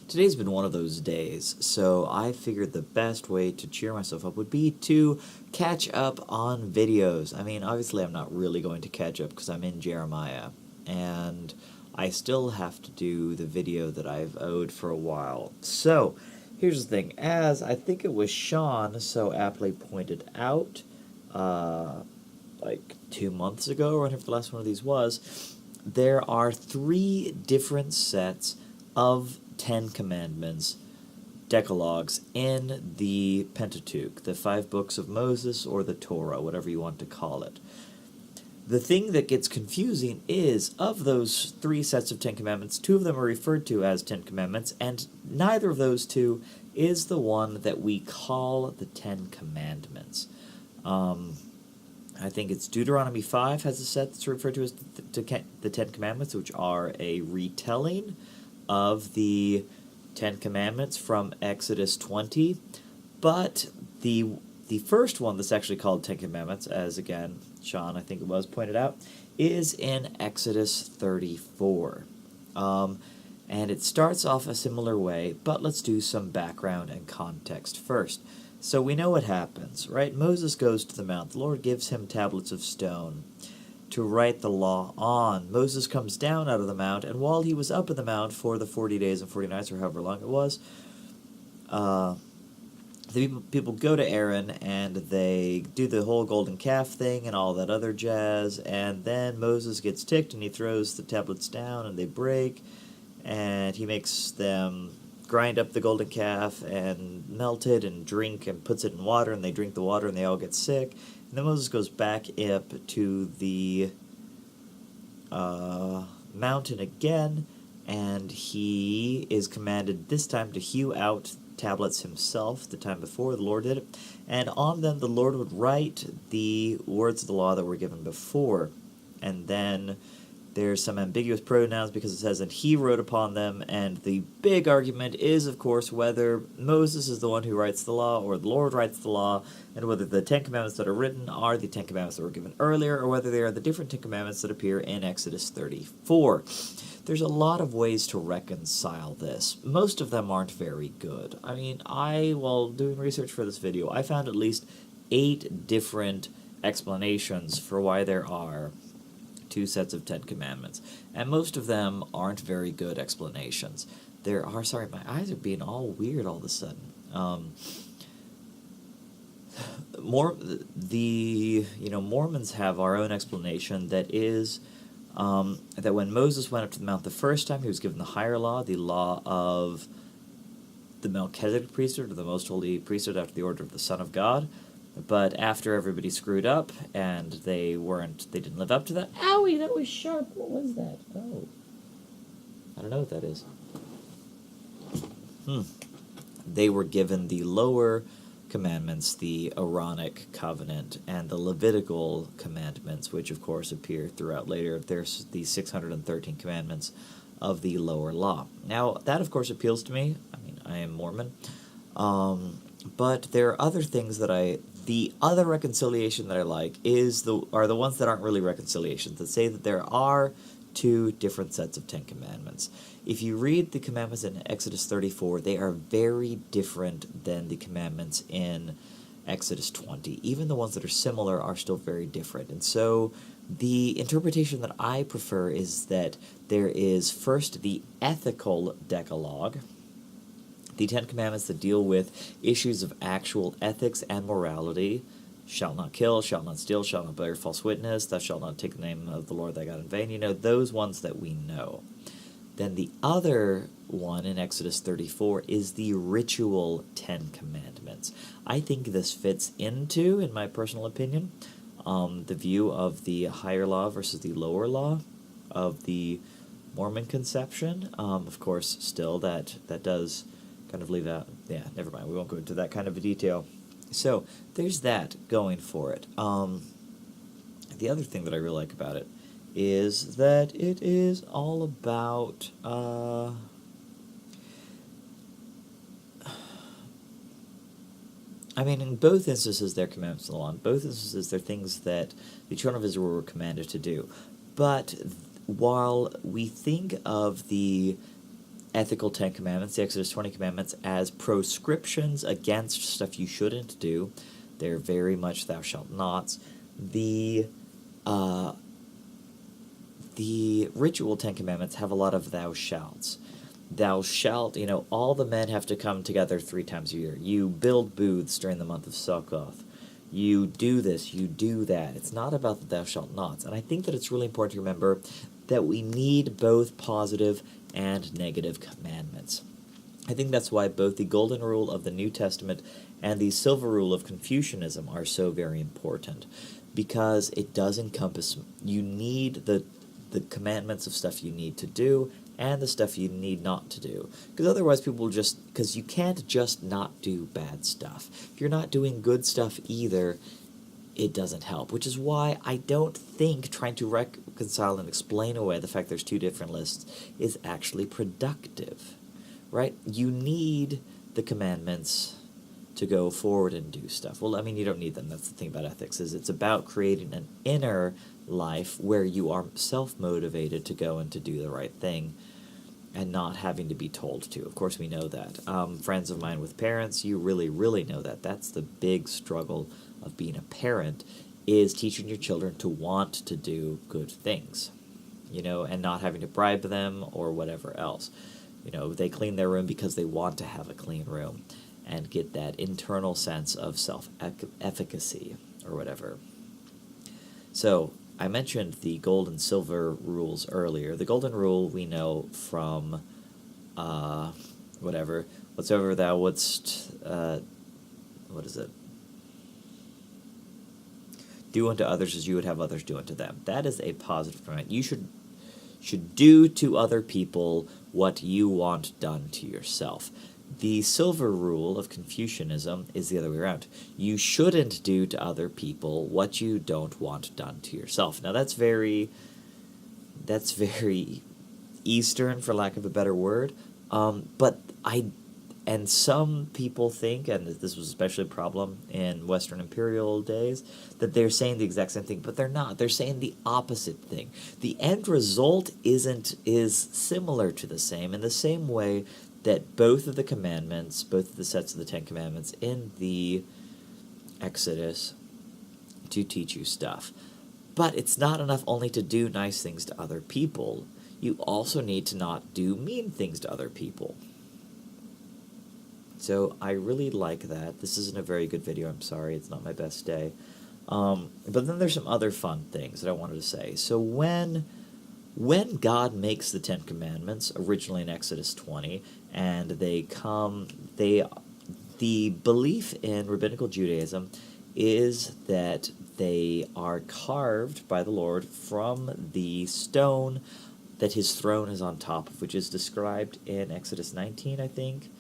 Today's been one of those days, so I figured the best way to cheer myself up would be to catch up on videos. I mean, obviously I'm not really going to catch up because I'm in Jeremiah, and I still have to do the video that I've owed for a while. So, here's the thing. As I think it was Sean so aptly pointed out, like 2 months ago, or whenever the last one of these was, there are 3 different sets of 10 Commandments, Decalogues, in the Pentateuch, the 5 books of Moses, or the Torah, whatever you want to call it. The thing that gets confusing is, of those 3 sets of 10 Commandments, 2 of them are referred to as 10 Commandments, and neither of those 2 is the one that we call the 10 Commandments. I think it's Deuteronomy 5 has a set that's referred to as the 10 Commandments, which are a retelling of the 10 Commandments from Exodus 20. But the first one that's actually called 10 Commandments, as again, Sean, I think it was, pointed out, is in Exodus 34. And it starts off a similar way, but let's do some background and context first. So we know what happens, right? Moses goes to the mount. The Lord gives him tablets of stone to write the law on. Moses comes down out of the mount, and while he was up in the mount for the 40 days and 40 nights, or however long it was, the people go to Aaron, and they do the whole golden calf thing and all that other jazz, and then Moses gets ticked, and he throws the tablets down, and they break, and he makes them grind up the golden calf and melt it and drink and puts it in water, and they drink the water and they all get sick. And then Moses goes back up to the mountain again, and he is commanded this time to hew out tablets himself. The time before, the Lord did it, and on them the Lord would write the words of the law that were given before. And then there's some ambiguous pronouns because it says, and he wrote upon them, and the big argument is, of course, whether Moses is the one who writes the law or the Lord writes the law, and whether the 10 Commandments that are written are the 10 Commandments that were given earlier, or whether they are the different 10 Commandments that appear in Exodus 34. There's a lot of ways to reconcile this. Most of them aren't very good. I mean, while doing research for this video, I found at least 8 different explanations for why there are 2 sets of 10 Commandments, and most of them aren't very good explanations. Sorry, my eyes are being all weird all of a sudden. Mormons have our own explanation that is that when Moses went up to the mount the first time, he was given the higher law, the law of the Melchizedek priesthood, or the most holy priesthood after the order of the Son of God. But after everybody screwed up and they didn't live up to that. Owie, that was sharp. What was that? Oh. I don't know what that is. They were given the lower commandments, the Aaronic covenant, and the Levitical commandments, which of course appear throughout later. There's the 613 commandments of the lower law. Now, that of course appeals to me. I mean, I am Mormon. But there are other things that the other reconciliation that I like are the ones that aren't really reconciliations, that say that there are 2 different sets of 10 Commandments. If you read the commandments in Exodus 34, they are very different than the commandments in Exodus 20. Even the ones that are similar are still very different. And so the interpretation that I prefer is that there is first the ethical Decalogue, the 10 Commandments that deal with issues of actual ethics and morality. Shalt not kill, shalt not steal, shalt not bear false witness, thou shalt not take the name of the Lord thy God in vain. Those ones that we know. Then the other one in Exodus 34 is the ritual 10 Commandments. I think this fits into, in my personal opinion, the view of the higher law versus the lower law of the Mormon conception. Of course, still, that does kind of leave out, never mind, we won't go into that kind of a detail. So, there's that going for it. The other thing that I really like about it is that it is all about, in both instances they're commandments of the law. In both instances they're things that the children of Israel were commanded to do. But while we think of the ethical 10 commandments, the Exodus 20 commandments, as proscriptions against stuff you shouldn't do. They're very much thou shalt nots. The ritual 10 commandments have a lot of thou shalts. Thou shalt, all the men have to come together 3 times a year. You build booths during the month of Sukkoth. You do this, you do that. It's not about the thou shalt nots. And I think that it's really important to remember that we need both positive and negative commandments. I think that's why both the golden rule of the New Testament and the silver rule of Confucianism are so very important, because it does encompass, you need the commandments of stuff you need to do and the stuff you need not to do. Because otherwise people because you can't just not do bad stuff. If you're not doing good stuff either, it doesn't help, which is why I don't think trying to reconcile and explain away the fact there's 2 different lists is actually productive, right? You need the commandments to go forward and do stuff. Well, I mean, you don't need them. That's the thing about ethics, is it's about creating an inner life where you are self-motivated to go and to do the right thing and not having to be told to. Of course, we know that. Friends of mine with parents, you really, really know that. That's the big struggle of being a parent, is teaching your children to want to do good things, and not having to bribe them or whatever else. They clean their room because they want to have a clean room and get that internal sense of self-efficacy or whatever. So, I mentioned the gold and silver rules earlier. The golden rule we know from, whatsoever thou wouldst, do unto others as you would have others do unto them. That is a positive command. You should do to other people what you want done to yourself. The silver rule of Confucianism is the other way around. You shouldn't do to other people what you don't want done to yourself. Now that's very Eastern, for lack of a better word. And some people think, and this was especially a problem in Western imperial days, that they're saying the exact same thing, but they're not. They're saying the opposite thing. The end result is similar to the same, in the same way that both of the commandments, both of the sets of the 10 commandments in the Exodus to teach you stuff. But it's not enough only to do nice things to other people. You also need to not do mean things to other people. So I really like that. This isn't a very good video, I'm sorry, it's not my best day. But then there's some other fun things that I wanted to say. So when God makes the 10 Commandments, originally in Exodus 20, and the belief in Rabbinical Judaism is that they are carved by the Lord from the stone that his throne is on top of, which is described in Exodus 19, I think,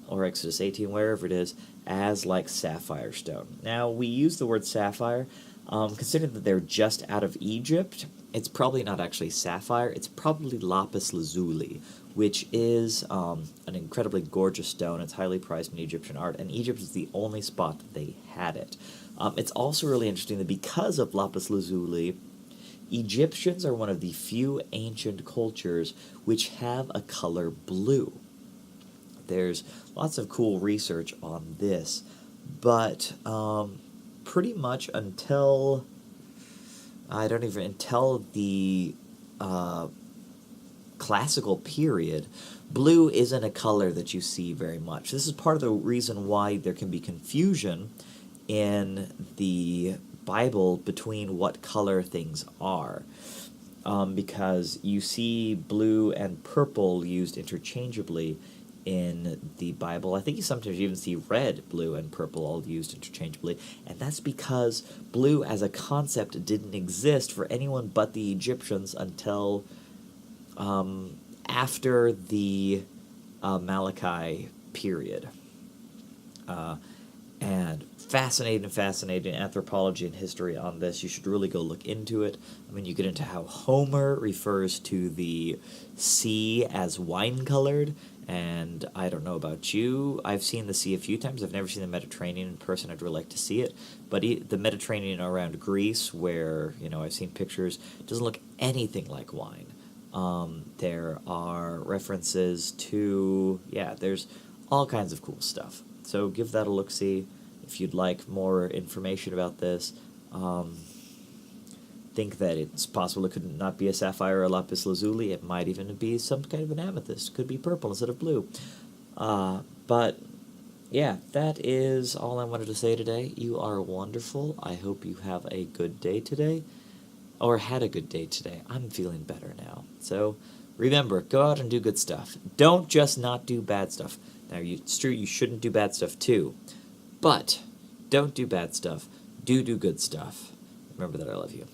or Exodus 18, wherever it is, as like sapphire stone. Now, we use the word sapphire, considering that they're just out of Egypt. It's probably not actually sapphire, it's probably lapis lazuli, which is an incredibly gorgeous stone. It's highly prized in Egyptian art, and Egypt is the only spot that they had it. It's also really interesting that because of lapis lazuli, Egyptians are one of the few ancient cultures which have a color blue. There's lots of cool research on this, but pretty much until the classical period, blue isn't a color that you see very much. This is part of the reason why there can be confusion in the Bible between what color things are. Because you see blue and purple used interchangeably in the Bible. I think you sometimes even see red, blue, and purple all used interchangeably, and that's because blue as a concept didn't exist for anyone but the Egyptians until after the Malachi period. And fascinating anthropology and history on this. You should really go look into it. I mean, you get into how Homer refers to the sea as wine-colored, and I don't know about you. I've seen the sea a few times. I've never seen the Mediterranean in person. I'd really like to see it. But the Mediterranean around Greece, where, I've seen pictures, doesn't look anything like wine. There are references to, yeah, there's all kinds of cool stuff. So give that a look-see if you'd like more information about this. Think that it's possible it could not be a sapphire or a lapis lazuli. It might even be some kind of an amethyst. It could be purple instead of blue. But yeah, that is all I wanted to say today. You are wonderful. I hope you have a good day today, or had a good day today. I'm feeling better now. So remember, go out and do good stuff. Don't just not do bad stuff. Now, it's true, you shouldn't do bad stuff too, but don't do bad stuff. Do good stuff. Remember that I love you.